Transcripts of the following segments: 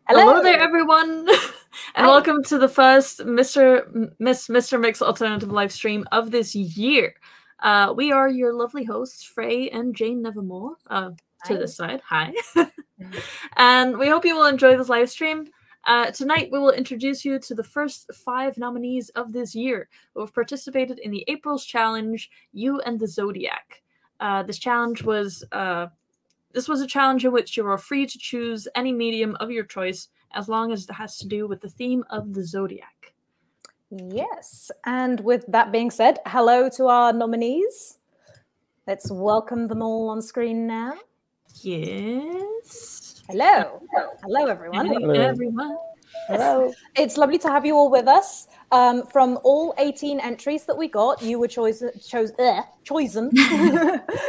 Hello there, everyone, and welcome to the first Mr. Mix alternative live stream of this year. We are your lovely hosts, Frey and Jane Nevermore, to this side. Hi. And we hope you will enjoy this live stream. Tonight, we will introduce you to the first 5 nominees of this year who have participated in the April's challenge, You and the Zodiac. This was a challenge in which you are free to choose any medium of your choice as long as it has to do with the theme of the Zodiac. Yes, and with that being said, hello to our nominees. Let's welcome them all on screen now. Yes. Hello. Hello, everyone. Hello, everyone. Hello. It's lovely to have you all with us. From all 18 entries that we got, you were chosen.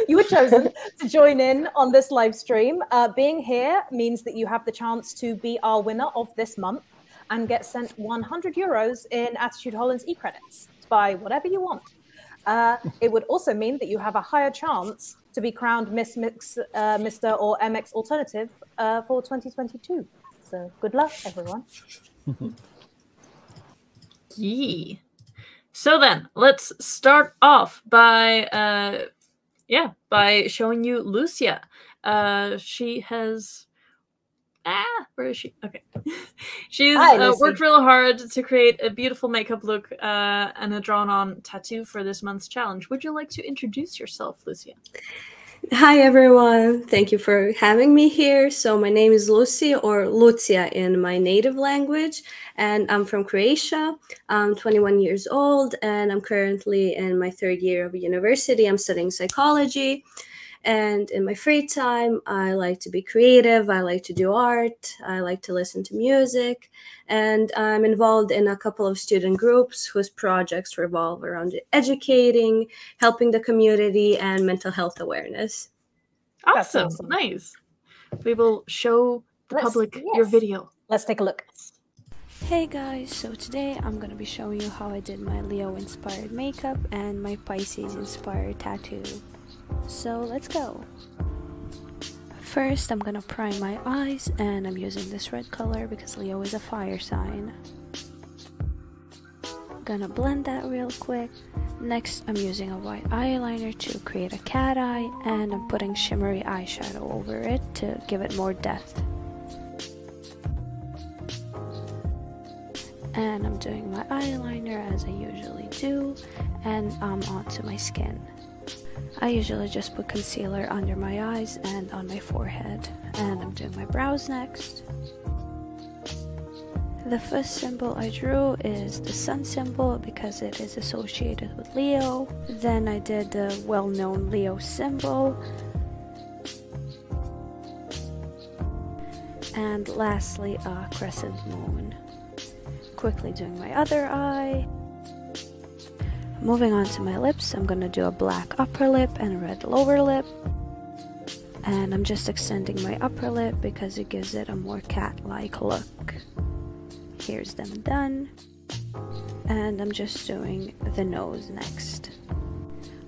You were chosen to join in on this live stream. Being here means that you have the chance to be our winner of this month and get sent €100 in Attitude Holland's e-credits to buy whatever you want. It would also mean that you have a higher chance to be crowned Miss Mix, Mr. or MX Alternative for 2022. So good luck, everyone. Yeah. So then, let's start off by showing you Lucia. She has where is she? Okay. She's worked real hard to create a beautiful makeup look and a drawn-on tattoo for this month's challenge. Would you like to introduce yourself, Lucia? Hi, everyone. Thank you for having me here. So my name is Lucy, or Lucia in my native language, and I'm from Croatia. I'm 21 years old, and I'm currently in my 3rd year of university. I'm studying psychology. And in my free time, I like to be creative. I like to do art. I like to listen to music. And I'm involved in a couple of student groups whose projects revolve around educating, helping the community, and mental health awareness. Awesome. Nice. We will show the public your video. Let's take a look. Hey guys, so today I'm going to be showing you how I did my Leo-inspired makeup and my Pisces-inspired tattoo. So let's go. First, I'm gonna prime my eyes, and I'm using this red color because Leo is a fire sign. Gonna blend that real quick. Next, I'm using a white eyeliner to create a cat eye, and I'm putting shimmery eyeshadow over it to give it more depth. And I'm doing my eyeliner as I usually do, and I'm onto my skin. I usually just put concealer under my eyes and on my forehead, and I'm doing my brows next. The first symbol I drew is the sun symbol because it is associated with Leo. Then I did the well-known Leo symbol. And lastly, a crescent moon. Quickly doing my other eye. Moving on to my lips, I'm gonna do a black upper lip and a red lower lip. And I'm just extending my upper lip because it gives it a more cat-like look. Here's them done. And I'm just doing the nose next.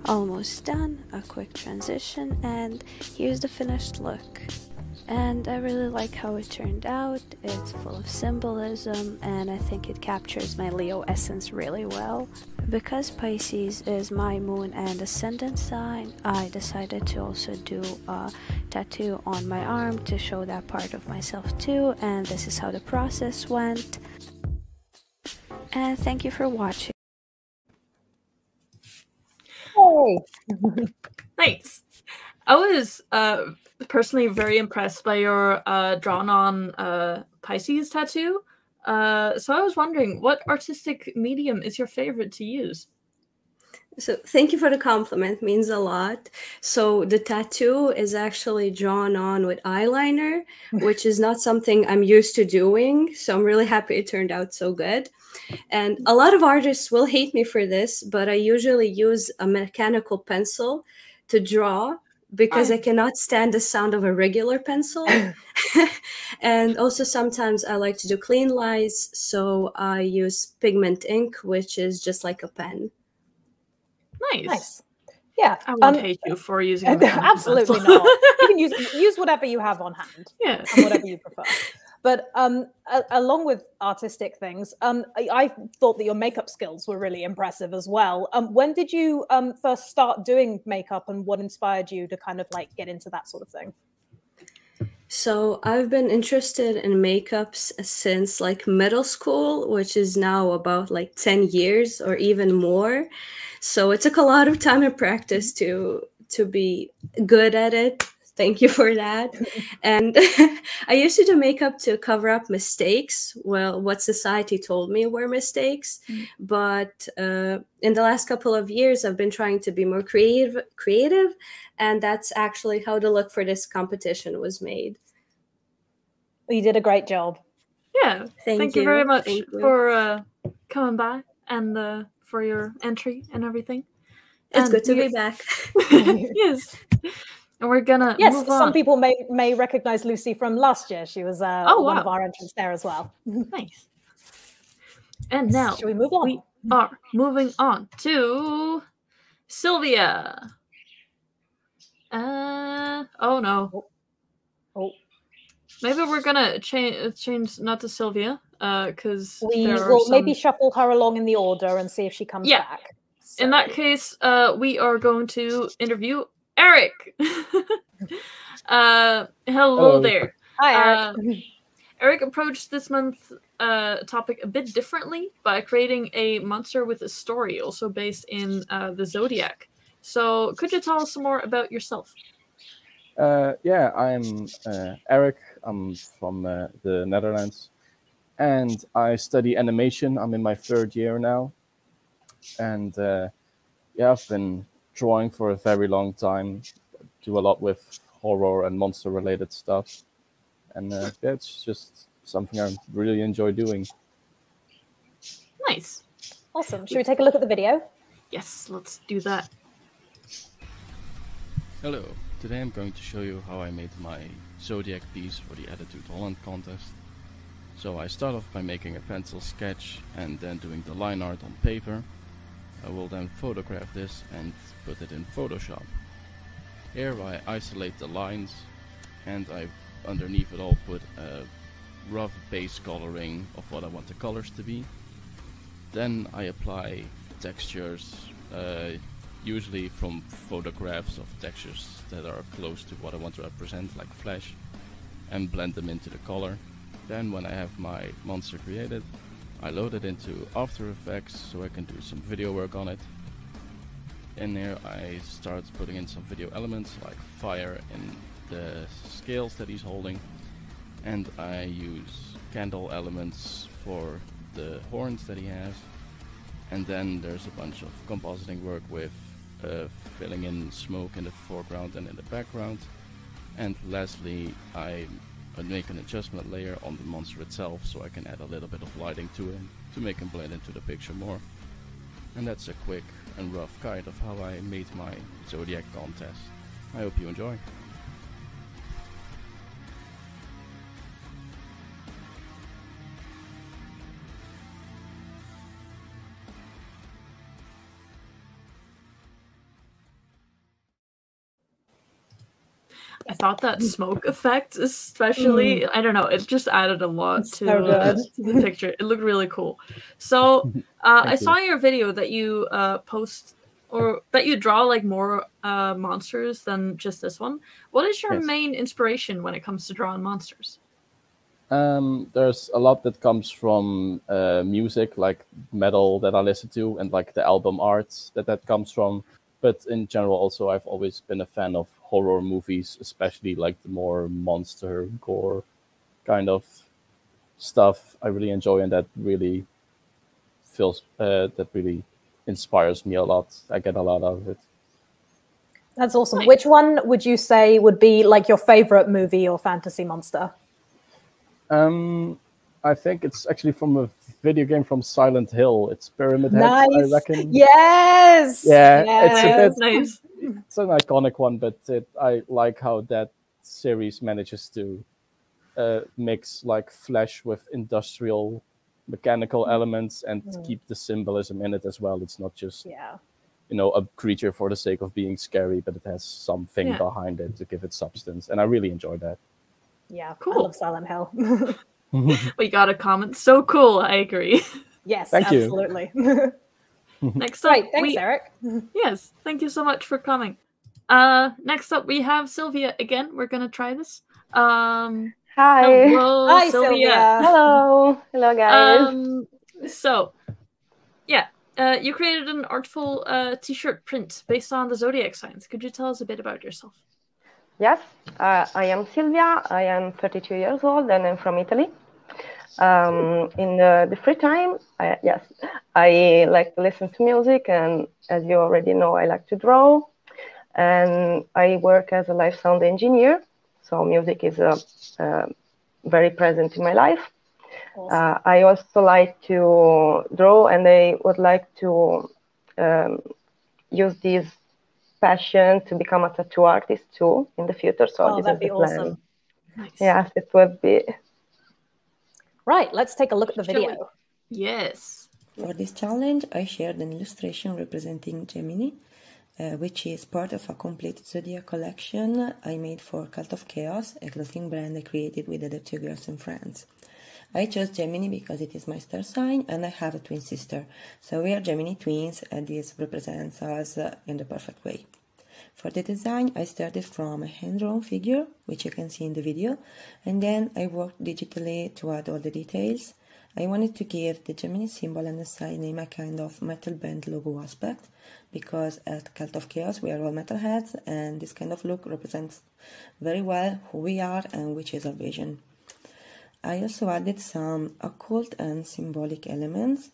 Almost done, a quick transition, and here's the finished look. And I really like how it turned out. It's full of symbolism, and I think it captures my Leo essence really well. Because Pisces is my moon and ascendant sign, I decided to also do a tattoo on my arm to show that part of myself too, and this is how the process went. And thank you for watching. Hey. Nice. I was personally very impressed by your drawn-on Pisces tattoo. So I was wondering, what artistic medium is your favorite to use? So thank you for the compliment, means a lot. So the tattoo is actually drawn on with eyeliner, which is not something I'm used to doing. So I'm really happy it turned out so good. And a lot of artists will hate me for this, but I usually use a mechanical pencil to draw because I cannot stand the sound of a regular pencil. And also sometimes I like to do clean lines, so I use pigment ink, which is just like a pen. Nice. Yeah. I won't hate you for using a absolutely pencil. not. You can use whatever you have on hand. Yeah. And whatever you prefer. But along with artistic things, I thought that your makeup skills were really impressive as well. When did you first start doing makeup, and what inspired you to kind of like get into that sort of thing? So I've been interested in makeups since like middle school, which is now about like 10 years or even more. So it took a lot of time and practice to be good at it. Thank you for that. And I used to do makeup to cover up mistakes. Well, what society told me were mistakes. But in the last couple of years, I've been trying to be more creative. And that's actually how the look for this competition was made. You did a great job. Yeah. Thank you very much for coming by and for your entry and everything. It's good to be back. Yes. And we're gonna move on. Some people may recognize Lucy from last year. She was one of our entrants there as well. Nice. And now should we move on? We are moving on to Silvia. Oh no. Oh. Maybe we're gonna change not to Silvia, because we will maybe shuffle her along in the order and see if she comes back. So. In that case, we are going to interview Eric. Hello there. Hi, Eric. Eric approached this month's topic a bit differently by creating a monster with a story, also based in the Zodiac. So, could you tell us some more about yourself? Yeah, I'm Eric. I'm from the Netherlands, and I study animation. I'm in my 3rd year now, and yeah, I've been drawing for a very long time. Do a lot with horror and monster-related stuff, and yeah, it's just something I really enjoy doing. Nice, awesome. Should we take a look at the video? Yes, let's do that. Hello. Today I'm going to show you how I made my Zodiac piece for the Attitude Holland contest. So I start off by making a pencil sketch and then doing the line art on paper. I will then photograph this and put it in Photoshop. Here I isolate the lines and I underneath it all put a rough base coloring of what I want the colors to be. Then I apply textures, usually from photographs of textures that are close to what I want to represent, like flesh, and blend them into the color. Then when I have my monster created, I load it into After Effects so I can do some video work on it. In here I start putting in some video elements like fire and the scales that he's holding, and I use candle elements for the horns that he has. And then there's a bunch of compositing work with filling in smoke in the foreground and in the background. And lastly, I make an adjustment layer on the monster itself so I can add a little bit of lighting to him to make him blend into the picture more. And that's a quick and rough guide of how I made my Zodiac contest. I hope you enjoy. I thought that smoke effect, especially, I don't know, it just added a lot to the picture. It looked really cool. So I saw in your video that you post, or that you draw like more monsters than just this one. What is your main inspiration when it comes to drawing monsters? There's a lot that comes from music, like metal that I listen to, and like the album art that comes from. But in general, also, I've always been a fan of horror movies, especially like the more monster gore kind of stuff. I really enjoy, and that really inspires me a lot. I get a lot out of it. That's awesome. Nice. Which one would you say would be like your favorite movie or fantasy monster? I think it's actually from a video game from Silent Hill. It's Pyramid Head, I reckon. Yes! Yeah, yes. It's nice. It's an iconic one, but I like how that series manages to mix like flesh with industrial mechanical elements and keep the symbolism in it as well. It's not just a creature for the sake of being scary, but it has something behind it to give it substance. And I really enjoy that. Yeah, cool. I love Silent Hill. We got a comment. So cool. I agree. Yes, Thank you. absolutely. Next up, Great, thanks, Eric. Yes, thank you so much for coming. Next up, we have Silvia again. We're gonna try this. Hi. Hello, Hi, Silvia. Hello. Hello, guys. So, yeah, you created an artful t-shirt print based on the Zodiac signs. Could you tell us a bit about yourself? Yes, I am Silvia. I am 32 years old and I'm from Italy. In the free time, I like to listen to music, and as you already know, I like to draw. And I work as a live sound engineer, so music is very present in my life. Awesome. I also like to draw, and I would like to use this passion to become a tattoo artist too in the future. So this that'd is be the plan. awesome. Nice. Yes, it would be. Right, let's take a look at the video. Yes. For this challenge, I shared an illustration representing Gemini, which is part of a complete Zodiac collection I made for Cult of Chaos, a clothing brand I created with other two girls in France. I chose Gemini because it is my star sign and I have a twin sister, so we are Gemini twins and this represents us in the perfect way. For the design, I started from a hand-drawn figure, which you can see in the video, and then I worked digitally to add all the details. I wanted to give the Gemini symbol and the sign name a kind of metal band logo aspect, because at Cult of Chaos we are all metalheads, and this kind of look represents very well who we are and which is our vision. I also added some occult and symbolic elements,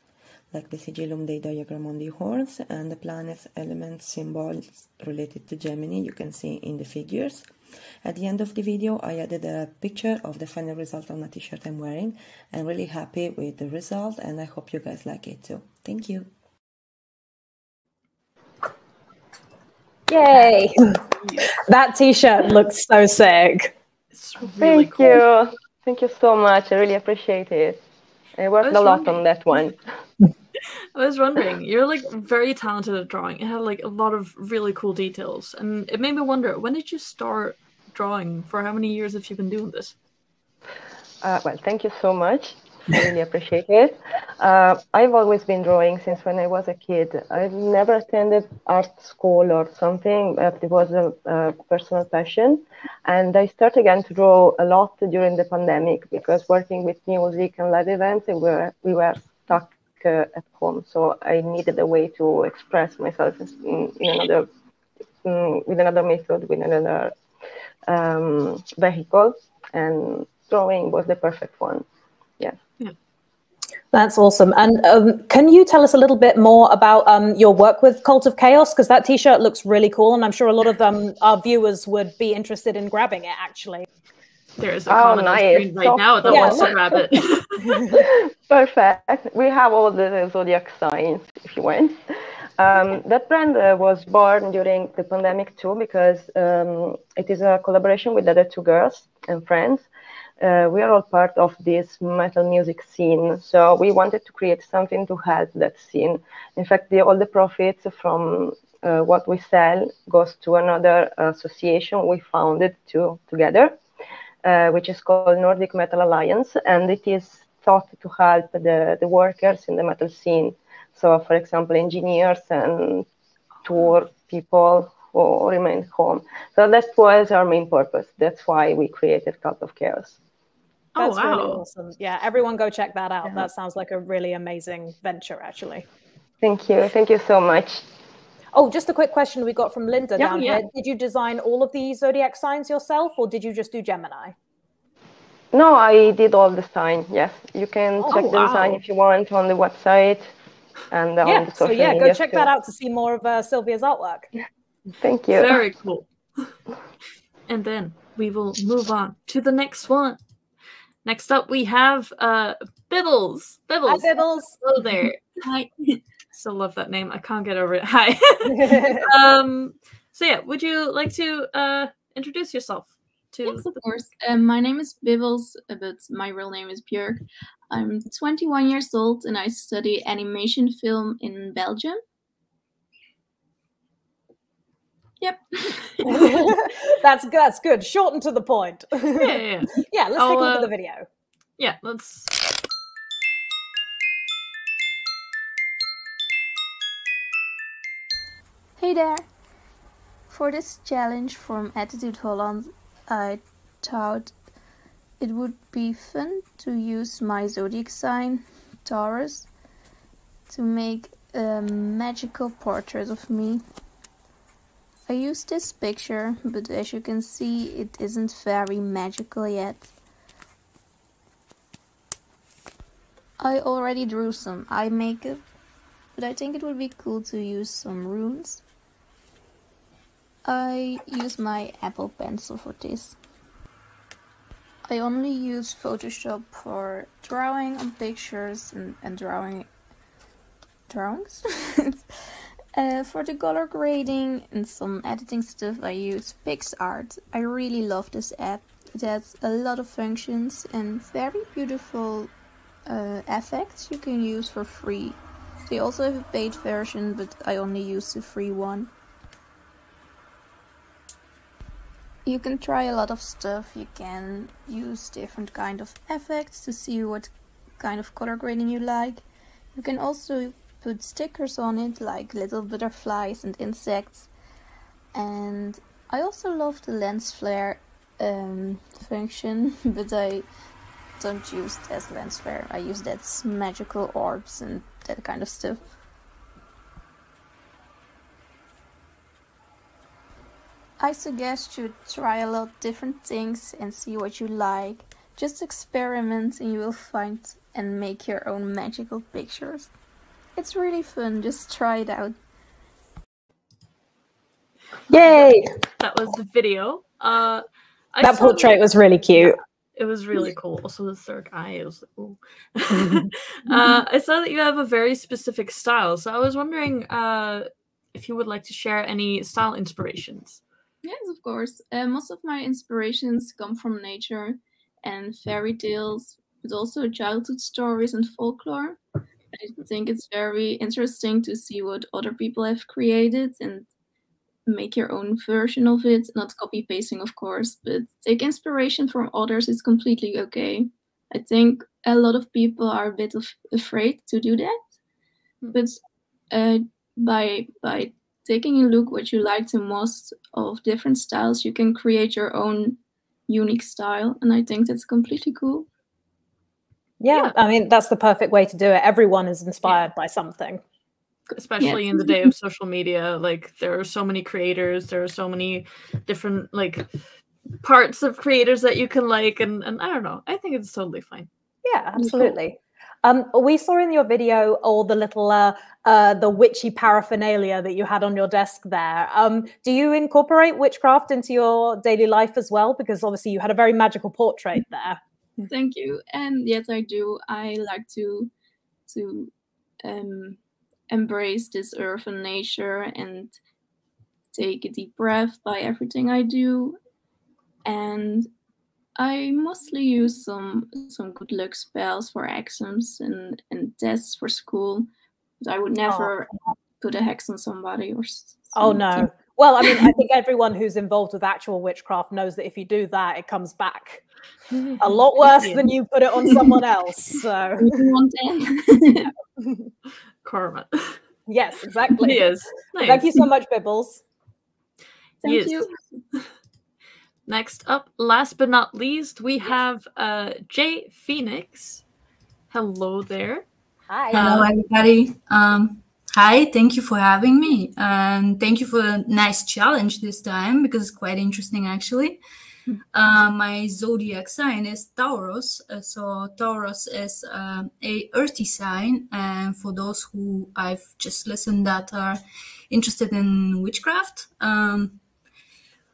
like the Sigillum Dei diagram on the horns and the planets, elements, symbols related to Gemini you can see in the figures. At the end of the video, I added a picture of the final result on the t-shirt I'm wearing. I'm really happy with the result and I hope you guys like it too. Thank you. Yay! That t-shirt looks so sick. It's really Thank cool. you. Thank you so much. I really appreciate it. I worked a lot on that one. I was wondering, you're like very talented at drawing. It had like a lot of really cool details, and it made me wonder, when did you start drawing? For how many years have you been doing this? Well, thank you so much. I really appreciate it. I've always been drawing since when I was a kid. I've never attended art school or something, but it was a personal passion. And I started again to draw a lot during the pandemic because working with music and live events, we were stuck at home. So I needed a way to express myself in another, with another method, with another vehicle. And drawing was the perfect one. Yeah. That's awesome. And can you tell us a little bit more about your work with Cult of Chaos? Because that t-shirt looks really cool, and I'm sure a lot of our viewers would be interested in grabbing it, actually. There is a comment on screen right now that wants to grab it. Perfect. We have all the Zodiac signs, if you want. That brand was born during the pandemic too, because it is a collaboration with the other two girls and friends. We are all part of this metal music scene, so we wanted to create something to help that scene. In fact, all the profits from what we sell goes to another association we founded together, which is called Nordic Metal Alliance, and it is thought to help the workers in the metal scene. So, for example, engineers and tour people who remain home. So that was our main purpose. That's why we created Cult of Chaos. That's really awesome. Yeah, everyone go check that out. Yeah. That sounds like a really amazing venture, actually. Thank you. Thank you so much. Oh, just a quick question we got from Linda down here. Did you design all of the Zodiac signs yourself, or did you just do Gemini? No, I did all the sign. Yes, you can check the design if you want on the website and on the social media. Go check that out to see more of Silvia's artwork. Thank you. Very cool. And then we will move on to the next one. Next up, we have Bibbels. Bibbels. Hi, Bibbels. Hello there. Hi. Still love that name. I can't get over it. Hi. So yeah, would you like to introduce yourself? Yes, of course. My name is Bibbels, but my real name is Björk. I'm 21 years old and I study animation film in Belgium. Yep. That's good. Short and to the point. Yeah. Yeah, let's take a look at the video. Yeah, let's... Hey there! For this challenge from Attitude Holland, I thought it would be fun to use my zodiac sign, Taurus, to make a magical portrait of me. I used this picture, but as you can see, it isn't very magical yet. I already drew some eye makeup, but I think it would be cool to use some runes. I use my Apple Pencil for this. I only use Photoshop for drawing on pictures and drawings. For the color grading and some editing stuff, I use PixArt. I really love this app. It has a lot of functions and very beautiful effects you can use for free. They also have a paid version, but I only use the free one. You can try a lot of stuff. You can use different kind of effects to see what kind of color grading you like. You can also put stickers on it, like little butterflies and insects. And I also love the lens flare function, but I don't use it as lens flare. I use that as magical orbs and that kind of stuff. I suggest you try a lot of different things and see what you like. Just experiment and you will find and make your own magical pictures. It's really fun, just try it out. Yay! That was the video. That portrait was really cute. It was really cool. Also, the third eye was ooh. I saw that you have a very specific style, so I was wondering if you would like to share any style inspirations. Yes, of course. Most of my inspirations come from nature and fairy tales, but also childhood stories and folklore. I think it's very interesting to see what other people have created and make your own version of it. Not copy pasting, of course, but take inspiration from others is completely okay. I think a lot of people are a bit afraid to do that, but by taking a look what you like the most of different styles, you can create your own unique style, and I think that's completely cool. Yeah, I mean, that's the perfect way to do it. Everyone is inspired by something. Especially in the day of social media, like there are so many creators, there are so many different like parts of creators that you can like, and I don't know, I think it's totally fine. Yeah, absolutely. We saw in your video all the little the witchy paraphernalia that you had on your desk there. Do you incorporate witchcraft into your daily life as well? Because obviously you had a very magical portrait there. Thank you. And yes, I do. I like to embrace this earth and nature and take a deep breath by everything I do. And I mostly use some good luck spells for exams and tests for school, but I would never put a hex on somebody or something. Oh no. Well, I mean, I think everyone who's involved with actual witchcraft knows that if you do that, it comes back a lot worse than you put it on someone else. So karma. Yes, exactly. Yes. Nice. Thank you so much, Bibbels. Thank you. Next up, last but not least, we have Jay Phoenix. Hello there. Hi. Hello, everybody. Hi, thank you for having me. And thank you for a nice challenge this time, because it's quite interesting, actually. My zodiac sign is Taurus. So Taurus is a earthy sign. And for those who I've just listened that are interested in witchcraft,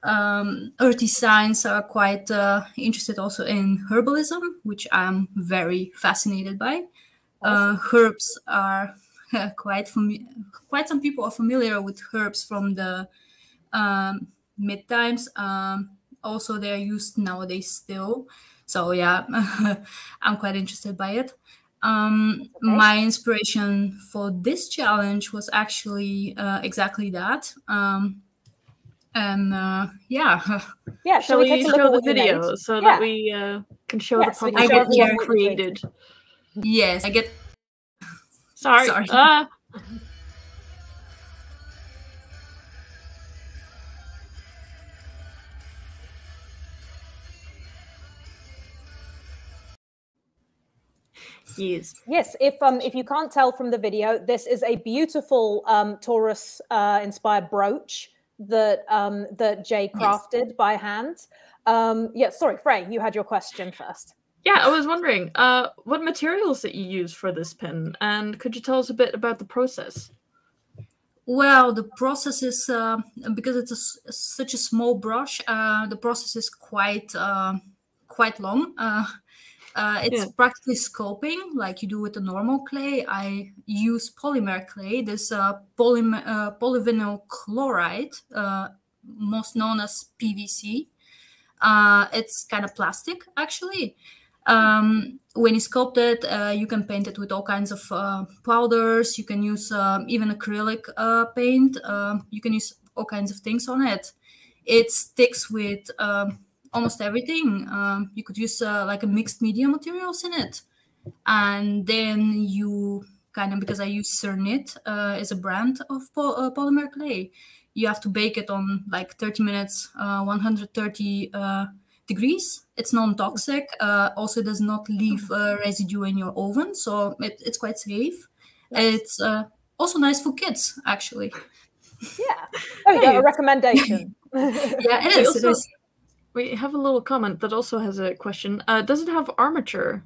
earthy signs are quite interested also in herbalism, which I'm very fascinated by. Herbs are quite some people are familiar with herbs from the mid times. Also, they're used nowadays still. So yeah, I'm quite interested by it. My inspiration for this challenge was actually exactly that. Yeah, shall we show the video so that we can show Yes, the we public can show what everyone you've what you created. Yes, I get. Sorry. Sorry. Yes. Yes, if you can't tell from the video, this is a beautiful Taurus inspired brooch that that Jay crafted by hand. Yeah, sorry, Frey, you had your question first. Yeah, I was wondering, what materials that you use for this pin, and could you tell us a bit about the process? Well, the process is because it's such a small brush. The process is quite long. It's practically sculpting like you do with the normal clay. I use polymer clay. This polyvinyl chloride, most known as PVC. It's kind of plastic, actually. When you sculpt it, you can paint it with all kinds of powders. You can use even acrylic paint. You can use all kinds of things on it. It sticks with almost everything. You could use like a mixed media materials in it. And then you kind of, because I use Cernit as a brand of polymer clay, you have to bake it on like 30 minutes, 130 degrees. It's non-toxic. Also does not leave residue in your oven, so it's quite safe. Nice. It's also nice for kids, actually. Yeah. Oh, you got a recommendation. Yeah, it is. It is. We have a little comment that also has a question. Does it have armature?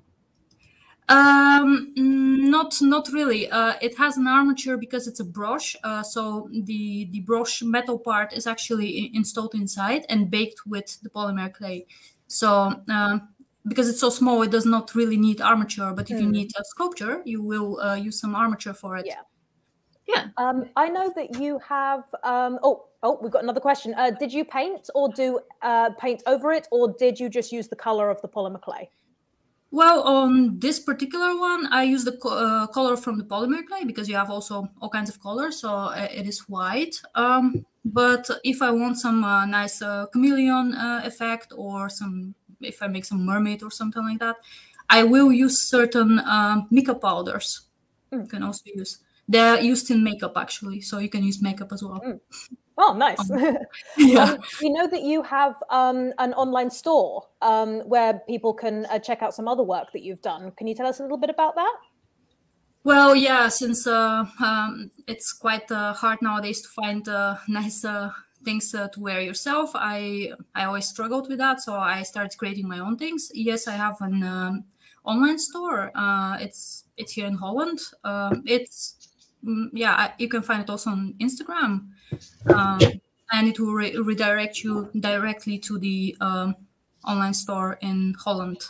Not really. It has an armature because it's a brush. So the brush metal part is actually installed inside and baked with the polymer clay. So because it's so small, it does not really need armature. But if you need a sculpture, you will use some armature for it. Yeah. Yeah. I know that you have. Oh, we've got another question. Did you paint or do paint over it, or did you just use the color of the polymer clay? Well, on this particular one, I use the color from the polymer clay because you have also all kinds of colors, so it is white. But if I want some nice chameleon effect, or if I make some mermaid or something like that, I will use certain mica powders. You can also use. They're used in makeup, actually, so you can use makeup as well. Oh, nice. Yeah. You know that you have an online store where people can check out some other work that you've done. Can you tell us a little bit about that? Well, yeah, since it's quite hard nowadays to find nice things to wear yourself, I always struggled with that, so I started creating my own things. Yes, I have an online store. It's here in Holland. You can find it also on Instagram. And it will redirect you directly to the online store in Holland.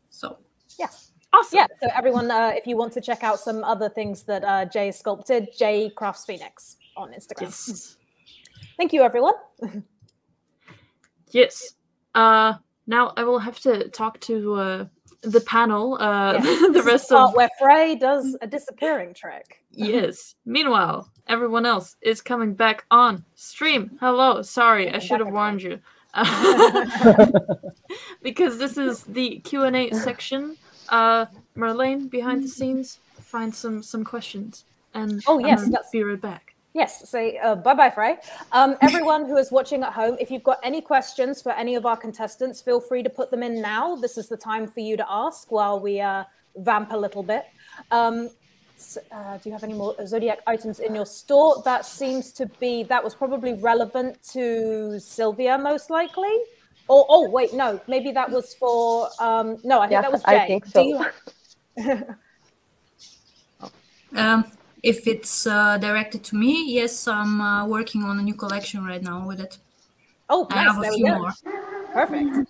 So yeah, awesome. Yeah, so everyone, if you want to check out some other things that Jay sculpted, Jay Crafts Phoenix on Instagram. Yes. Thank you, everyone. Yes. Now I will have to talk to the panel. The rest of where Frey does a disappearing trick. Yes. Meanwhile, everyone else is coming back on stream. Hello. Sorry, I should have warned you. Because this is the Q&A section. Marlene, behind the scenes, find some questions. And yes, be right back. Yes, say bye-bye, Frey. Everyone who is watching at home, if you've got any questions for any of our contestants, feel free to put them in now. This is the time for you to ask while we vamp a little bit. Do you have any more Zodiac items in your store? That seems to be, that was probably relevant to Silvia, most likely. Or, oh, wait, no, maybe that was for, no, I think that was Jay. I think so. If it's directed to me, yes, I'm working on a new collection right now with it. Oh, nice. I have a few more. Perfect.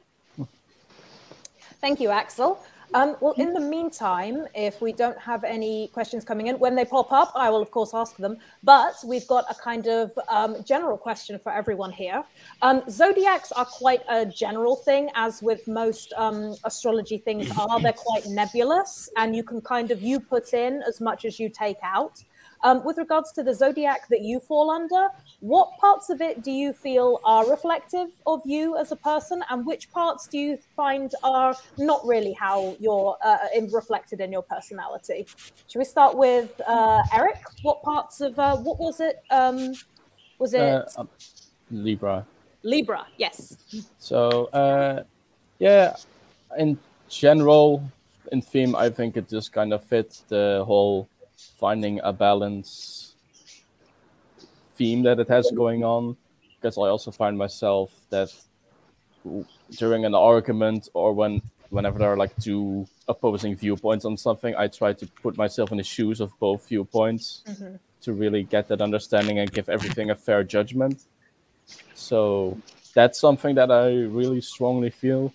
Thank you, Axel. Well, in the meantime, if we don't have any questions coming in, when they pop up, I will, of course, ask them. But we've got a kind of general question for everyone here. Zodiacs are quite a general thing, as with most astrology things are. They're quite nebulous, and you can kind of, you put in as much as you take out. With regards to the zodiac that you fall under, what parts of it do you feel are reflective of you as a person, and which parts do you find are not really how you're reflected in your personality? Should we start with Eric? What parts of what was it? Was it Libra? Libra, yes. So yeah, in general, in theme, I think it just kind of fits the whole finding a balance theme that it has going on, because I also find myself that during an argument or whenever there are like two opposing viewpoints on something, I try to put myself in the shoes of both viewpoints to really get that understanding and give everything a fair judgment. So that's something that I really strongly feel.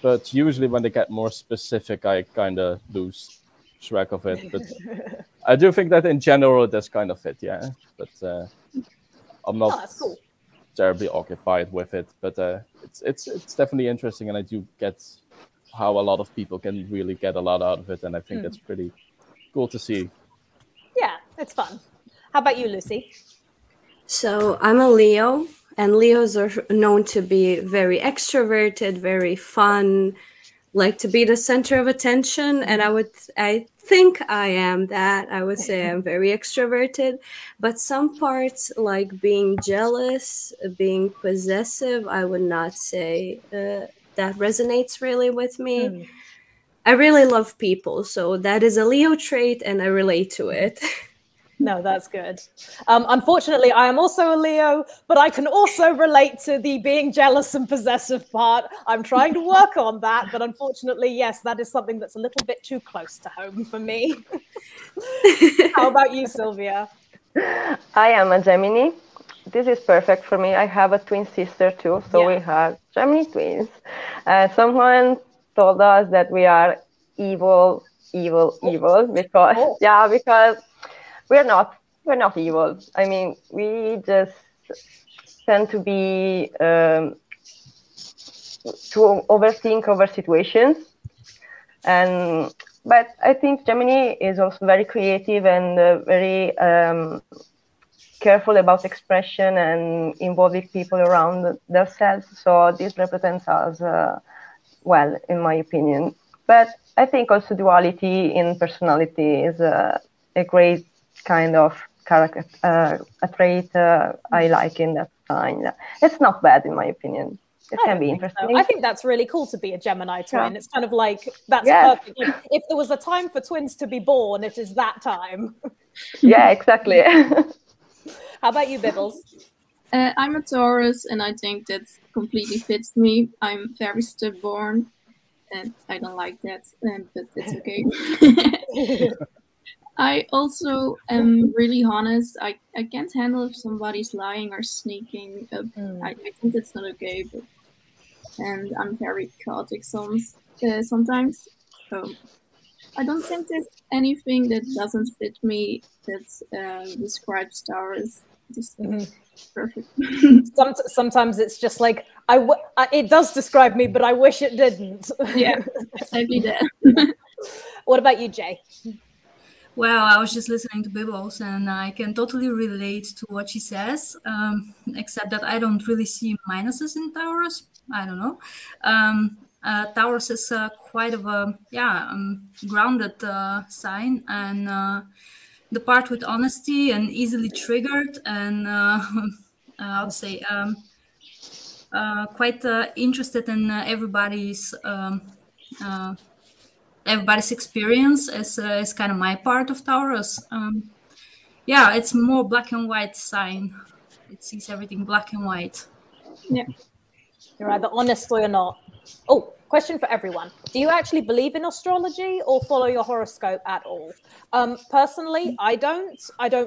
But usually when they get more specific, I kind of lose track of it. But I do think that in general, it does kind of fit, yeah. But I'm not terribly occupied with it. But it's definitely interesting, and I do get how a lot of people can really get a lot out of it, and I think that's pretty cool to see. Yeah, it's fun. How about you, Lucy? So I'm a Leo, and Leos are known to be very extroverted, very fun, like to be the center of attention. And I think I am that. I would say I'm very extroverted, but some parts like being jealous, being possessive, I would not say that resonates really with me. I really love people, so that is a Leo trait, and I relate to it. No, that's good. Unfortunately, I am also a Leo, but I can also relate to the being jealous and possessive part. I'm trying to work on that, but unfortunately, yes, that is something that's a little bit too close to home for me. How about you, Silvia? I am a Gemini. This is perfect for me. I have a twin sister too, so we have Gemini twins. Someone told us that we are evil because because we're not evil. I mean, we just tend to be to overthink over situations, but I think Gemini is also very creative and very careful about expression and involving people around themselves. So this represents us well, in my opinion. But I think also duality in personality is a great kind of character, a trait I like in that sign. It's not bad, in my opinion. It can be interesting. So. I think that's really cool to be a Gemini twin. Yeah. It's kind of like, that's perfect. Like, if there was a time for twins to be born, it is that time. Yeah, exactly. How about you, Bibbels? I'm a Taurus, and I think that completely fits me. I'm very stubborn, and I don't like that, but it's okay. I also am really honest. I can't handle if somebody's lying or sneaking up. I think that's not okay. And I'm very chaotic sometimes. I don't think there's anything that doesn't fit me that describes Taurus. Just perfect. Sometimes it's just like, it does describe me, but I wish it didn't. Yeah, exactly that. What about you, Jay? Well, I was just listening to Bibbels, and I can totally relate to what she says, except that I don't really see minuses in Taurus. I don't know. Taurus is quite of a grounded sign, and the part with honesty and easily triggered, and I would say quite interested in everybody's experience is kind of my part of Taurus. It's more black and white sign. It sees everything black and white. Yeah. You're either honest or you're not. Oh, question for everyone. Do you actually believe in astrology or follow your horoscope at all? Personally, I don't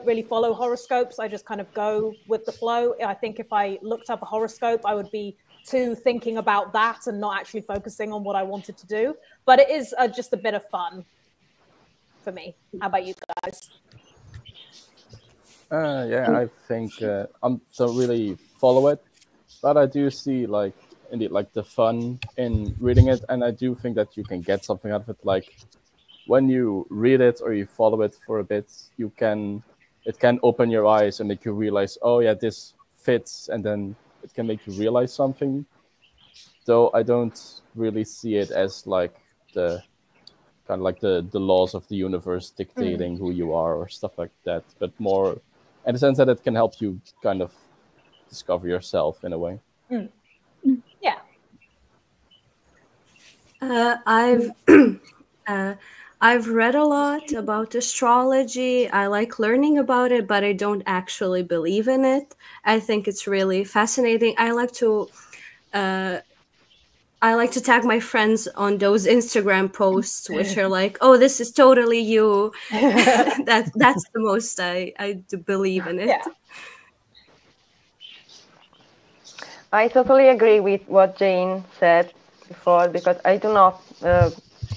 really follow horoscopes. I just kind of go with the flow. I think if I looked up a horoscope, I would be too thinking about that and not actually focusing on what I wanted to do. But it is just a bit of fun for me. How about you guys? I think I don't really follow it, but I do see indeed the fun in reading it, and I do think that you can get something out of it. Like when you read it or you follow it for a bit, it can open your eyes and make you realize, oh yeah, this fits, and then it can make you realize something. Though I don't really see it as like the kind of like the laws of the universe dictating who you are or stuff like that, but more in the sense that it can help you kind of discover yourself in a way. Yeah. I've read a lot about astrology. I like learning about it, but I don't actually believe in it. I think it's really fascinating. I like to tag my friends on those Instagram posts, which are like, "Oh, this is totally you." That's the most I do believe in it. Yeah. I totally agree with what Jane said before, because I do not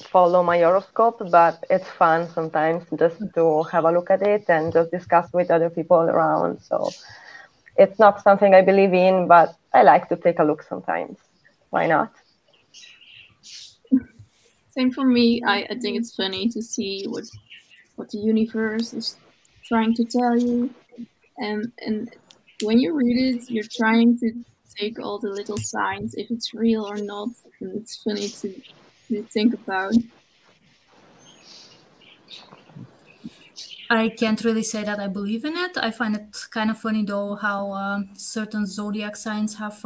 follow my horoscope, but it's fun sometimes just to have a look at it and just discuss with other people around. So it's not something I believe in, but I like to take a look sometimes. Why not? Same for me. I think it's funny to see what the universe is trying to tell you, and when you read it, you're trying to take all the little signs, if it's real or not, and it's funny to think about. I can't really say that I believe in it. I find it kind of funny though how certain zodiac signs have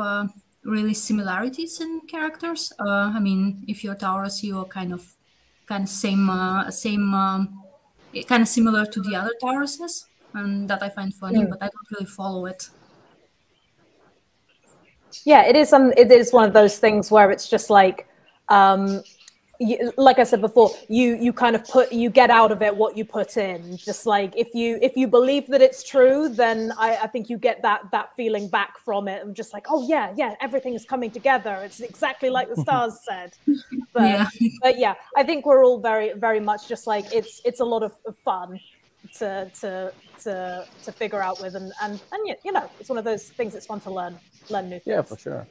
really similarities in characters. I mean, if you're Taurus, you're kind of same kind of similar to the other Tauruses, and that I find funny, but I don't really follow it. Yeah, it is. It is one of those things where it's just like, like I said before, you kind of you get out of it what you put in. Just like if you believe that it's true, then I think you get that feeling back from it, and just like, oh yeah, everything is coming together. It's exactly like the stars said. But yeah, I think we're all very, very much just like it's a lot of fun to figure out with, and you know, it's one of those things. It's fun to learn new things. Yeah, for sure.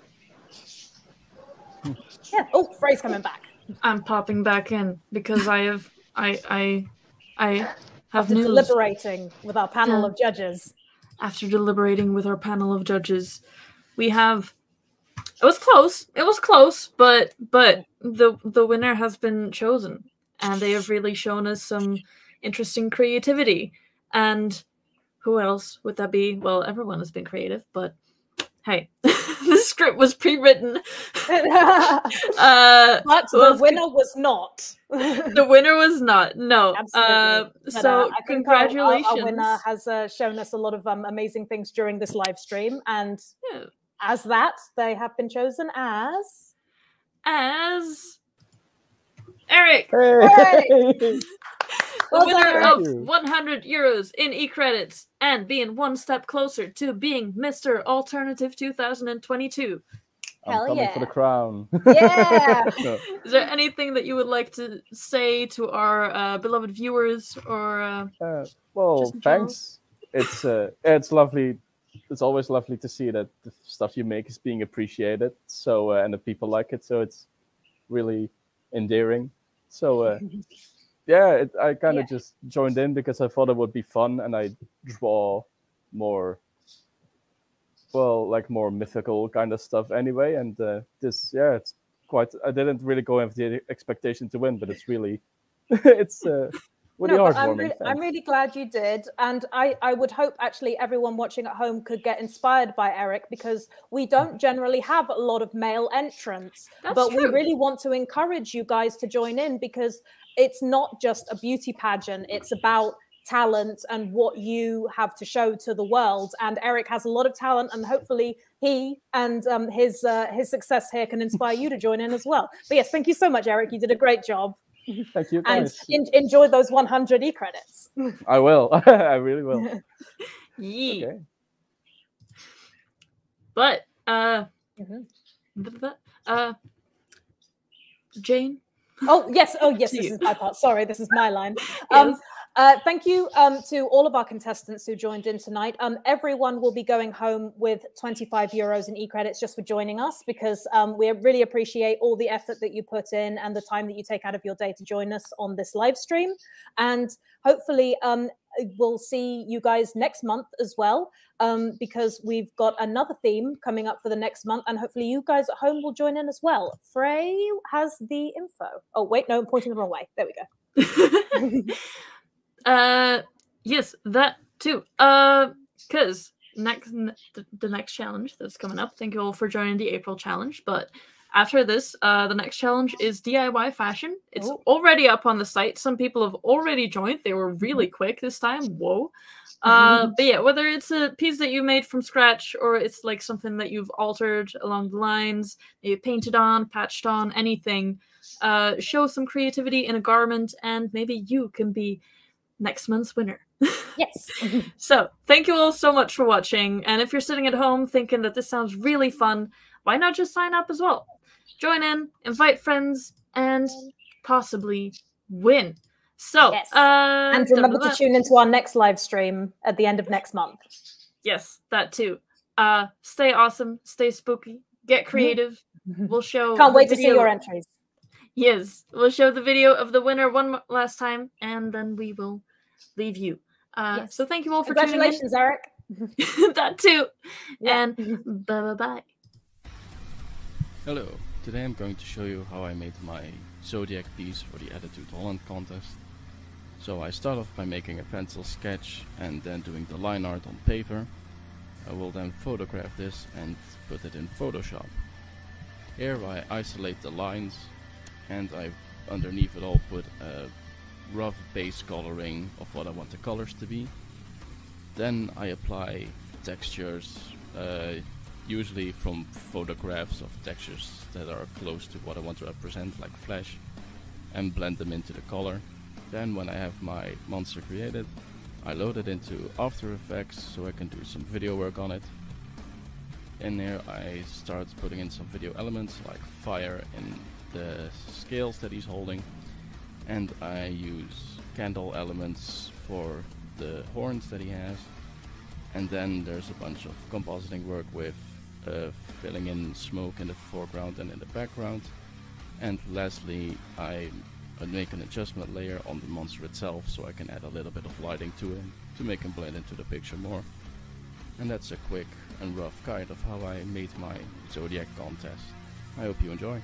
Yeah. Oh, Frey's coming back. I'm popping back in because I have After news. deliberating with our panel of judges. After deliberating with our panel of judges, we have. It was close. It was close, but the winner has been chosen, and they have really shown us some interesting creativity. And who else would that be? Well, everyone has been creative, but hey, the script was pre-written. But the winner was not. The winner was not. No. Absolutely. So I think congratulations. Our winner has shown us a lot of amazing things during this live stream, and as that, they have been chosen as Eric. Hey. The winner of 100 euros in e-credits and being one step closer to being Mr. Alternative 2022. I'm coming for the crown. Yeah. Is there anything that you would like to say to our beloved viewers or? Well, thanks. It's lovely. It's always lovely to see that the stuff you make is being appreciated. So and the people like it. So it's really endearing. So. Yeah, I kind of just joined in because I thought it would be fun, and I draw more, well, like more mythical kind of stuff anyway. And it's quite. I didn't really go in with the expectation to win, but it's really, it's really heartwarming. I'm really glad you did, and I would hope actually everyone watching at home could get inspired by Eric, because we don't generally have a lot of male entrants, but we really want to encourage you guys to join in, because it's not just a beauty pageant. It's about talent and what you have to show to the world. And Eric has a lot of talent, and hopefully he and his success here can inspire you to join in as well. But yes, thank you so much, Eric. You did a great job. Thank you. And enjoy those 100 e-credits. I will. I really will. Okay. But Jane. Oh yes, this is my part. Sorry, this is my line. Yes. Thank you to all of our contestants who joined in tonight. Everyone will be going home with 25 euros in e-credits just for joining us, because we really appreciate all the effort that you put in and the time that you take out of your day to join us on this live stream. And hopefully we'll see you guys next month as well, because we've got another theme coming up for the next month, and hopefully you guys at home will join in as well. Frey has the info. Oh, wait, no, I'm pointing the wrong way. There we go. Yes, that too. Because the next challenge that's coming up. Thank you all for joining the April challenge. But after this, the next challenge is DIY fashion. It's already up on the site. Some people have already joined. They were really quick this time. Whoa. But yeah, whether it's a piece that you made from scratch or it's like something that you've altered along the lines, you painted on, patched on, anything, show some creativity in a garment, and maybe you can be next month's winner. Yes. So thank you all so much for watching, and if you're sitting at home thinking that this sounds really fun, why not just sign up as well? Join in, invite friends, and possibly win. So yes. And remember to tune into our next live stream at the end of next month. Yes, that too. Stay awesome, stay spooky, get creative. We'll show Can't wait to see your entries. Yes, we'll show the video of the winner one last time, and then we will leave you. Yes. So thank you all for tuning in. Congratulations, Eric. That too. Yeah. And bye-bye. Hello, today I'm going to show you how I made my Zodiac piece for the Attitude Holland contest. So I start off by making a pencil sketch and then doing the line art on paper. I will then photograph this and put it in Photoshop. Here I isolate the lines, and I underneath it all put a rough base coloring of what I want the colors to be. Then I apply textures, usually from photographs of textures that are close to what I want to represent, like flesh, and blend them into the color. Then when I have my monster created, I load it into After Effects so I can do some video work on it. In there I start putting in some video elements like fire in the scales that he's holding, and I use candle elements for the horns that he has, and then there's a bunch of compositing work with filling in smoke in the foreground and in the background, and lastly I make an adjustment layer on the monster itself so I can add a little bit of lighting to him to make him blend into the picture more. And that's a quick and rough guide of how I made my Zodiac contest. I hope you enjoy.